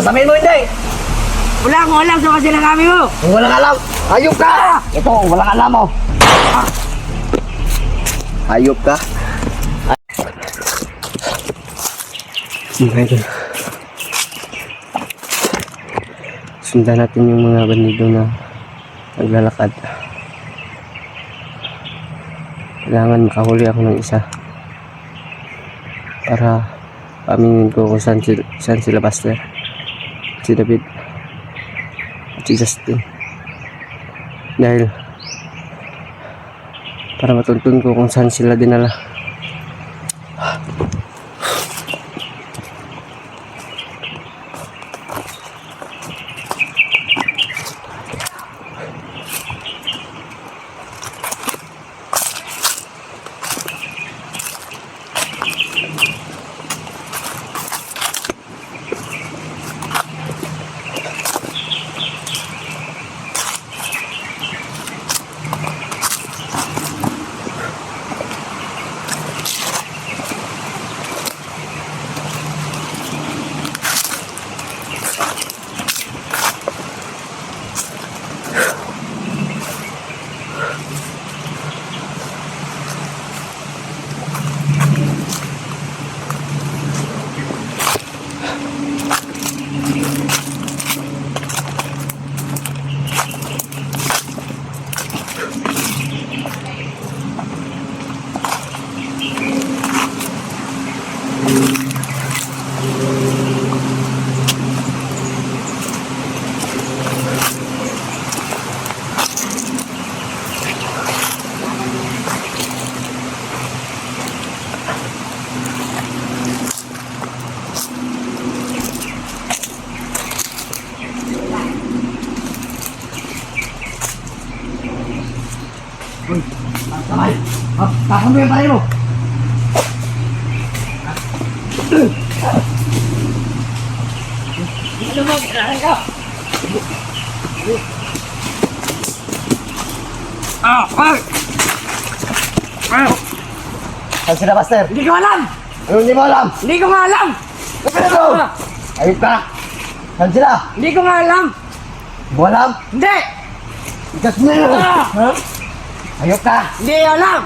sasabihin mo hindi? Wala akong alam sa kasi sinasabi mo. Kung walang alam, hayop ka! Ito, walang alam mo. Hayop ka? Mga idol, sundan natin yung mga bandido na naglalakad. Kailangan makahuli ako ng isa para paaminin ko kung saan sila Buster, si David at si Justin, dahil para matuntun ko kung saan sila dinala. Kamay! Takon mo yung pare mo! Ano mo, kailangan ka? Saan sila, Buster? Hindi ko alam! Ano hindi mo alam? Hindi ko nga alam! Ano? Hayop ka! Saan sila? Hindi ko nga alam! Hindi mo alam? Hindi! Ikas mo yun! Ha? Hayop ka! Hindi alam!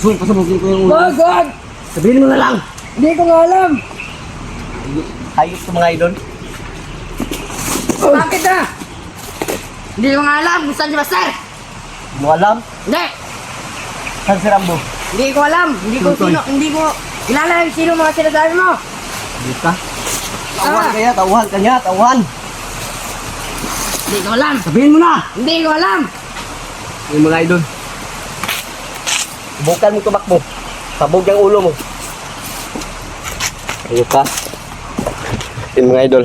Pasabugin ko yung ulo. Wag, wag! Sabihin mo na lang! Hindi ko nga alam! Hayop sa mga idol. Bakit na? Hindi ko nga alam kung saan si Buster! Hindi mo alam? Hindi! Saan si Rambo? Hindi ko alam! Hindi ko Tutoy. sino, hindi ko kilala yung sino mga sinasabi mo! Hayop ka? Tauhan kaya, tauhan ka niya, tauhan! Hindi ko alam! Sabihin mo na! Hindi ko alam! Yung mga idol. Subukan mo tumakbo. Sabog ang ulo mo. Hayop ka? Yung mga idol.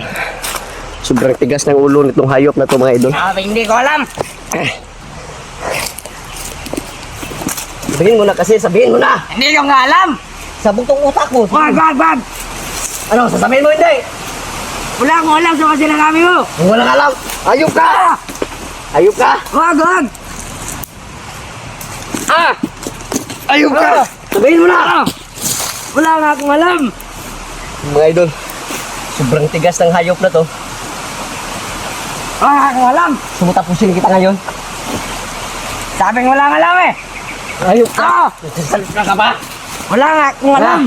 Sobrang tigas ng ulo nitong hayop na to mga idol. Sabi, hindi ko alam! Sabihin mo na kasi, sabihin mo na! Hindi ko nga alam! Sabog tong utak mo. Wag, wag, wag! Ano, sasabihin mo hindi? Wala akong alam sa kasi sinasabi mo! Kung walang alam, hayop ka! Hayop ka! Wag, wag! Hayop ka! Sabihin mo na! Wala nga akong alam! Mga idol, sobrang tigas ng hayop na to. Wala nga akong alam! Sumutapusin kita ngayon. Sabing wala nga alam eh! Hayop ka! Nagsasalita ka ba? Wala nga akong alam!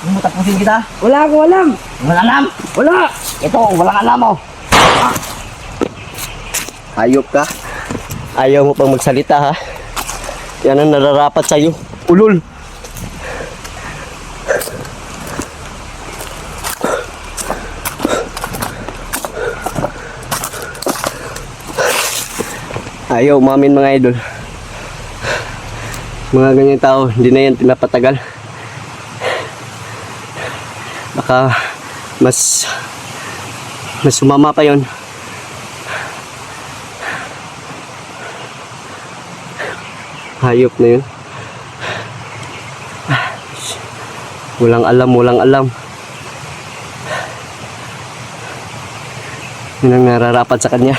Sumutapusin kita. Wala akong alam! Walang alam. Wala! Ito, walang alam mo. Hayop ka. Ayaw mo pang magsalita ha. Yan ang nararapat sa'yo. Ulol. Ayaw umamin mga idol. Mga ganyan tao, hindi na yan pinapatagal. Baka mas sumama pa yon. Hayop na yun. Walang alam. Yun ang nararapat sa kanya.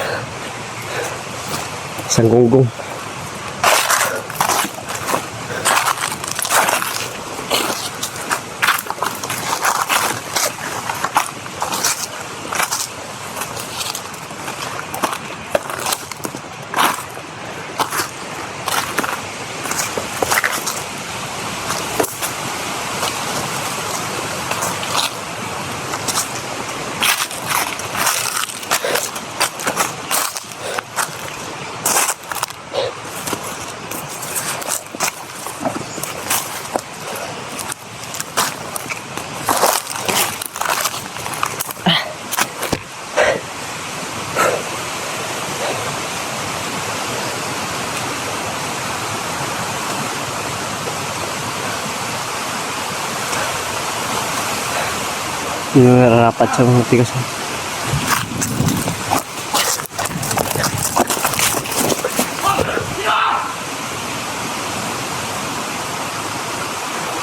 Isang gunggong. Yung nararapat sa mga tigas.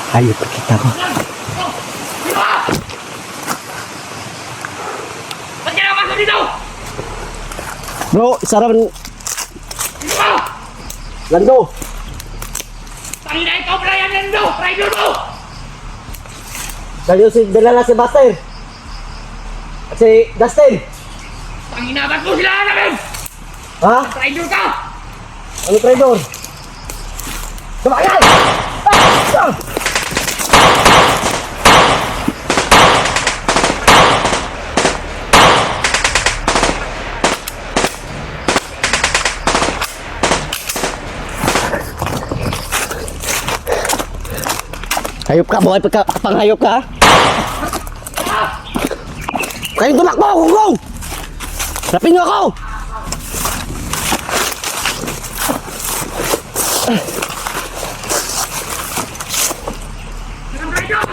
Ayun, pakita ko. Ba't ka napasok dito? Bro, sarap. Dito ka! Lando. Tangina ikaw, Brian Lando! Rider mo! Dali si Delala si Buster. At si Dustin. Tangina, ba't mo sila hanapin? Ha? Rider ka! Ano traidor? Tumagal! Ah! Hayop ka, buhay pagka panghayop ka. Kayong tumakbo, kung! Rapin niyo ako! Ang rider!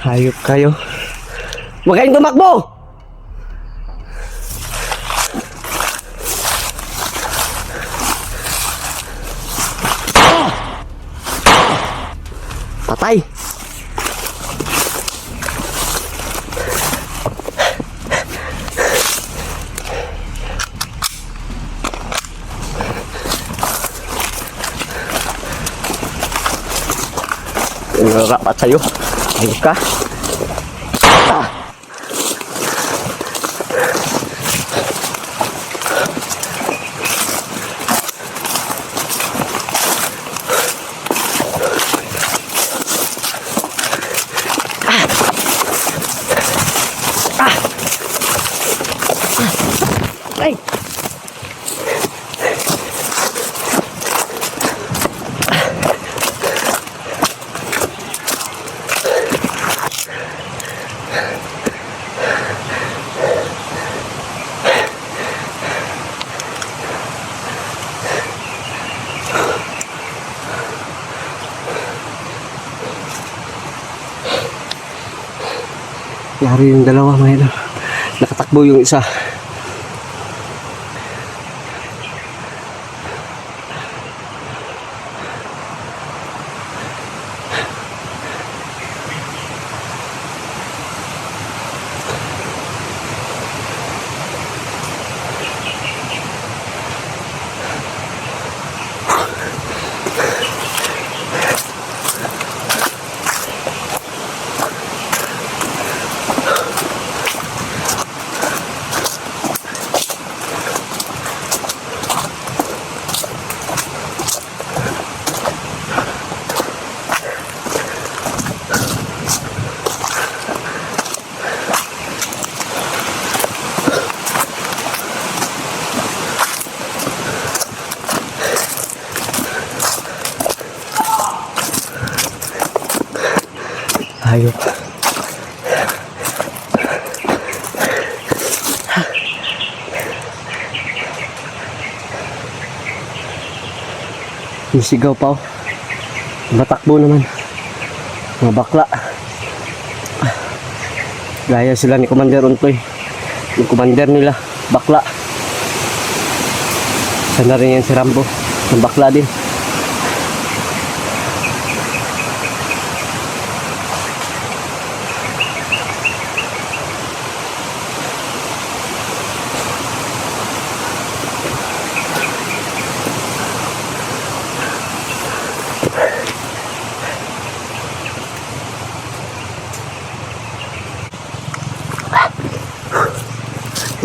Hayop kayo. Huwag kayong tumakbo! Patay! Rapat sa'yo. Ayun ka. Ah! Ay! Yari yung dalawa mga idol. Nakatakbo yung isa. Hayop. Nisigaw pa oh. Matakbo naman. Mga bakla. Gaya sila ni Commander Untoy. Yung commander nila, bakla. Sana rin yan si Rambo. Ang bakla din.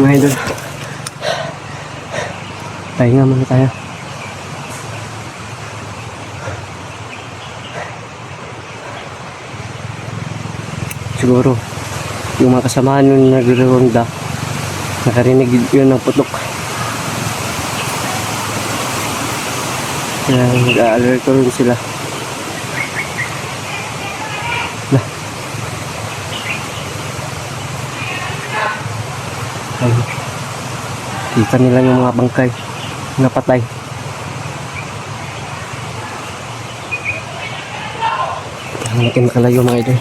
Mga idol, pahinga muna tayo. Siguro yung mga kasamahan nung nagre-ronda nakarinig yun ng putok, kaya nag-a-alert rin sila. Ayun. Kita nila yung mga bangkay. Mga patay. Kailangan natin makalayo mga idol.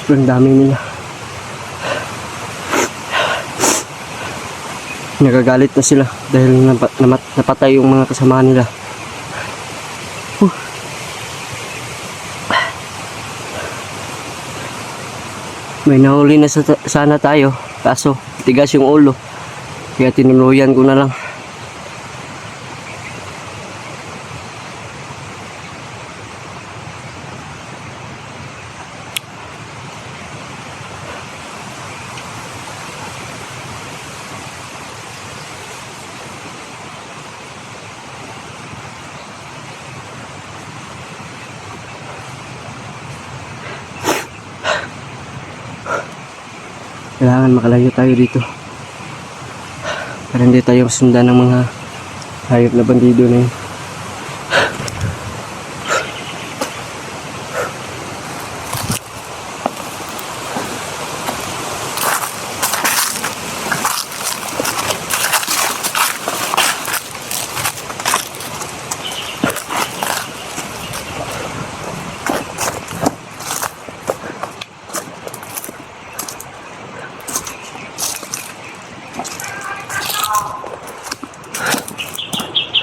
Sobrang dami nila. Nagagalit na sila dahil napatay yung mga kasama nila. May nahuli na sana tayo, kaso tigas yung ulo. Kaya tinuluyan ko na lang. Kailangan makalayo tayo dito para hindi tayo sundan ng mga hayop na bandido na yun.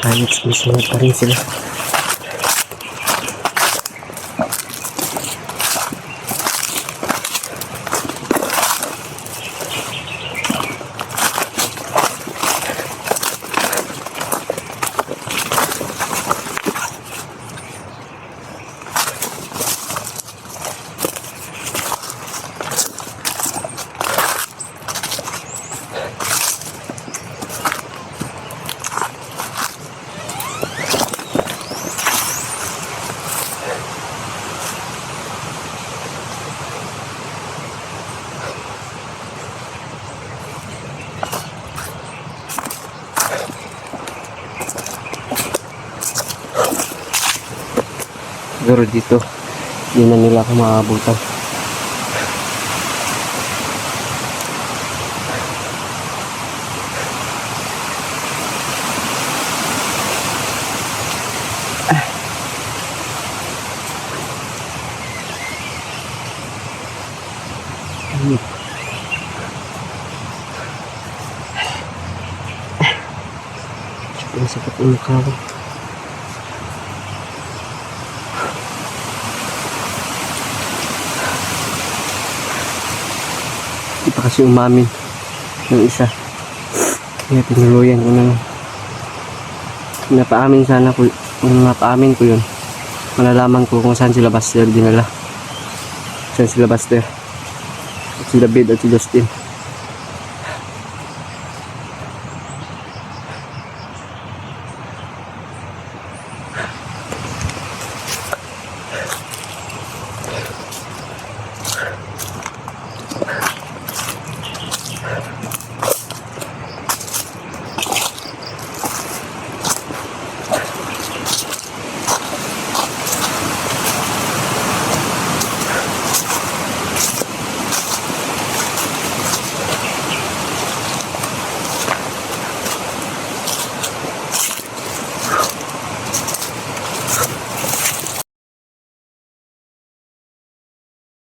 Kahit sumisunod pa rin sila. Siguro dito, hindi na nila ako maabutan. Ang sakit ang mukha ko. Di pa kasi umamin ng isa. Kaya tinuluyan ko na lang. Napaamin sana ko. Kung napaamin ko yun, malalaman ko kung saan sila Buster dinala. Saan sila Buster. At si David at si Justin.